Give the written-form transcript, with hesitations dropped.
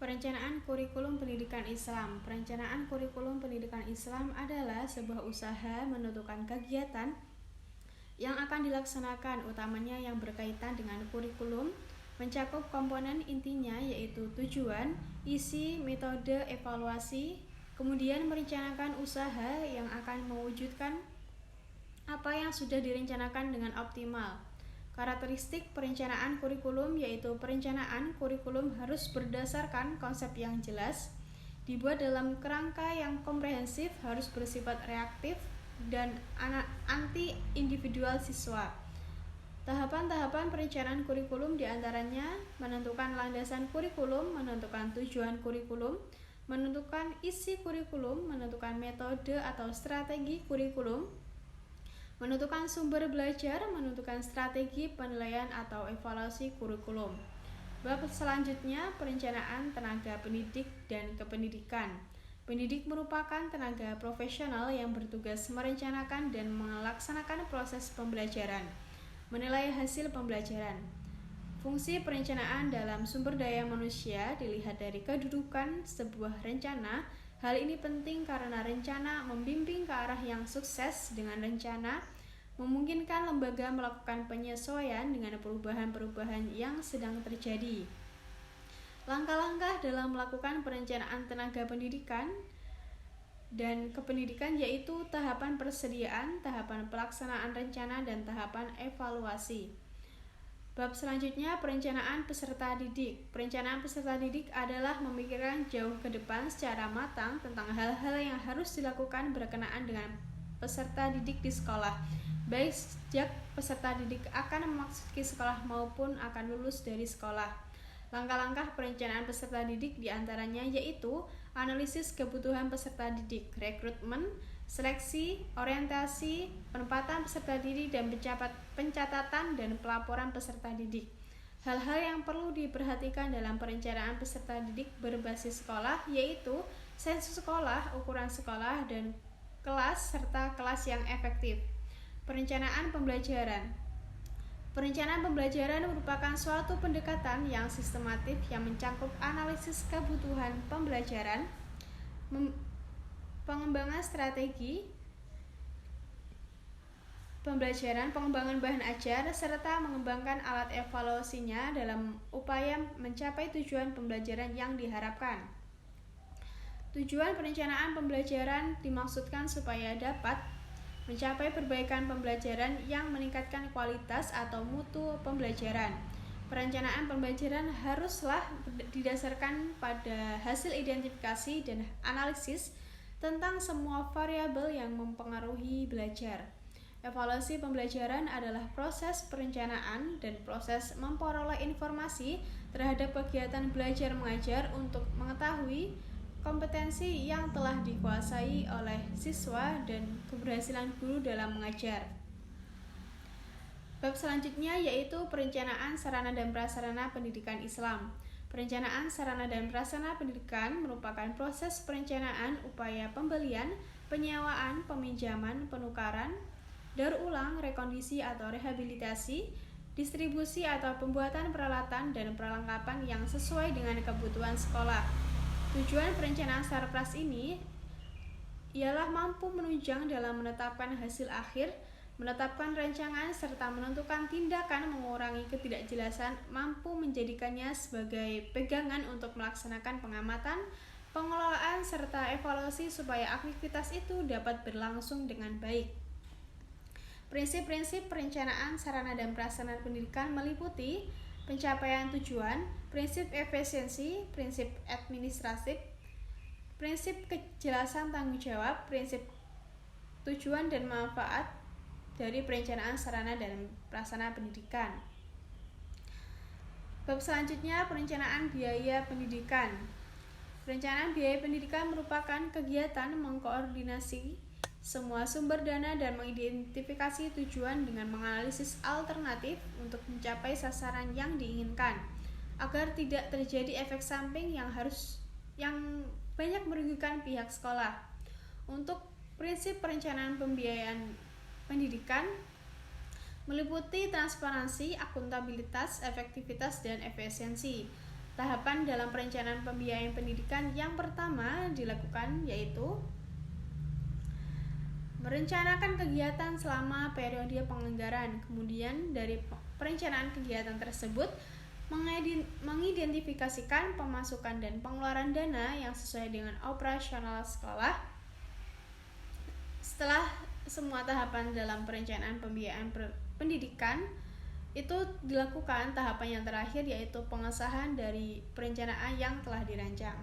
Perencanaan kurikulum pendidikan Islam. Perencanaan kurikulum pendidikan Islam adalah sebuah usaha menentukan kegiatan yang akan dilaksanakan, utamanya yang berkaitan dengan kurikulum, mencakup komponen intinya yaitu tujuan, isi, metode, evaluasi, kemudian merencanakan usaha yang akan mewujudkan apa yang sudah direncanakan dengan optimal. Karakteristik perencanaan kurikulum yaitu perencanaan kurikulum harus berdasarkan konsep yang jelas, dibuat dalam kerangka yang komprehensif, harus bersifat reaktif dan anti individual siswa. Tahapan-tahapan perencanaan kurikulum diantaranya menentukan landasan kurikulum, menentukan tujuan kurikulum, menentukan isi kurikulum, menentukan metode atau strategi kurikulum, menentukan sumber belajar, menentukan strategi penilaian atau evaluasi kurikulum. Bab selanjutnya, perencanaan tenaga pendidik dan kependidikan. Pendidik merupakan tenaga profesional yang bertugas merencanakan dan melaksanakan proses pembelajaran, menilai hasil pembelajaran. Fungsi perencanaan dalam sumber daya manusia dilihat dari kedudukan sebuah rencana. Hal ini penting karena rencana membimbing ke arah yang sukses. Dengan rencana memungkinkan lembaga melakukan penyesuaian dengan perubahan-perubahan yang sedang terjadi. Langkah-langkah dalam melakukan perencanaan tenaga pendidikan dan kependidikan yaitu tahapan persediaan, tahapan pelaksanaan rencana, dan tahapan evaluasi. Bab selanjutnya, perencanaan peserta didik. Perencanaan peserta didik adalah memikirkan jauh ke depan secara matang tentang hal-hal yang harus dilakukan berkenaan dengan peserta didik di sekolah, baik sejak peserta didik akan memasuki sekolah maupun akan lulus dari sekolah. Langkah-langkah perencanaan peserta didik diantaranya yaitu analisis kebutuhan peserta didik, rekrutmen, seleksi, orientasi, penempatan peserta didik, dan pencatatan dan pelaporan peserta didik. Hal-hal yang perlu diperhatikan dalam perencanaan peserta didik berbasis sekolah yaitu sensus sekolah, ukuran sekolah, dan kelas, serta kelas yang efektif. Perencanaan pembelajaran. Perencanaan pembelajaran merupakan suatu pendekatan yang sistematif yang mencakup analisis kebutuhan pembelajaran, pengembangan strategi pembelajaran, pengembangan bahan ajar, serta mengembangkan alat evaluasinya dalam upaya mencapai tujuan pembelajaran yang diharapkan. Tujuan perencanaan pembelajaran dimaksudkan supaya dapat mencapai perbaikan pembelajaran yang meningkatkan kualitas atau mutu pembelajaran. Perencanaan pembelajaran haruslah didasarkan pada hasil identifikasi dan analisis tentang semua variabel yang mempengaruhi belajar. Evaluasi pembelajaran adalah proses perencanaan dan proses memperoleh informasi terhadap kegiatan belajar mengajar untuk mengetahui kompetensi yang telah dikuasai oleh siswa dan keberhasilan guru dalam mengajar. Bab selanjutnya yaitu perencanaan sarana dan prasarana pendidikan Islam. Perencanaan sarana dan prasarana pendidikan merupakan proses perencanaan upaya pembelian, penyewaan, peminjaman, penukaran, daur ulang, rekondisi atau rehabilitasi, distribusi atau pembuatan peralatan dan perlengkapan yang sesuai dengan kebutuhan sekolah. Tujuan perencanaan sarpras ini ialah mampu menunjang dalam menetapkan hasil akhir, menetapkan rancangan, serta menentukan tindakan, mengurangi ketidakjelasan, mampu menjadikannya sebagai pegangan untuk melaksanakan pengamatan, pengelolaan, serta evaluasi supaya aktivitas itu dapat berlangsung dengan baik. Prinsip-prinsip perencanaan sarana dan prasarana pendidikan meliputi pencapaian tujuan, prinsip efisiensi, prinsip administratif, prinsip kejelasan tanggung jawab, prinsip tujuan dan manfaat dari perencanaan sarana dan prasarana pendidikan. Bab selanjutnya, perencanaan biaya pendidikan. Perencanaan biaya pendidikan merupakan kegiatan mengkoordinasi semua sumber dana dan mengidentifikasi tujuan dengan menganalisis alternatif untuk mencapai sasaran yang diinginkan, agar tidak terjadi efek samping yang banyak merugikan pihak sekolah. Untuk prinsip perencanaan pembiayaan pendidikan meliputi transparansi, akuntabilitas, efektivitas, dan efisiensi. tahapan dalam perencanaan pembiayaan pendidikan yang pertama dilakukan yaitu merencanakan kegiatan selama periode penganggaran. Kemudian dari perencanaan kegiatan tersebut mengidentifikasikan pemasukan dan pengeluaran dana yang sesuai dengan operasional sekolah. Setelah semua tahapan dalam perencanaan pembiayaan pendidikan itu dilakukan, tahapan yang terakhir yaitu pengesahan dari perencanaan yang telah dirancang.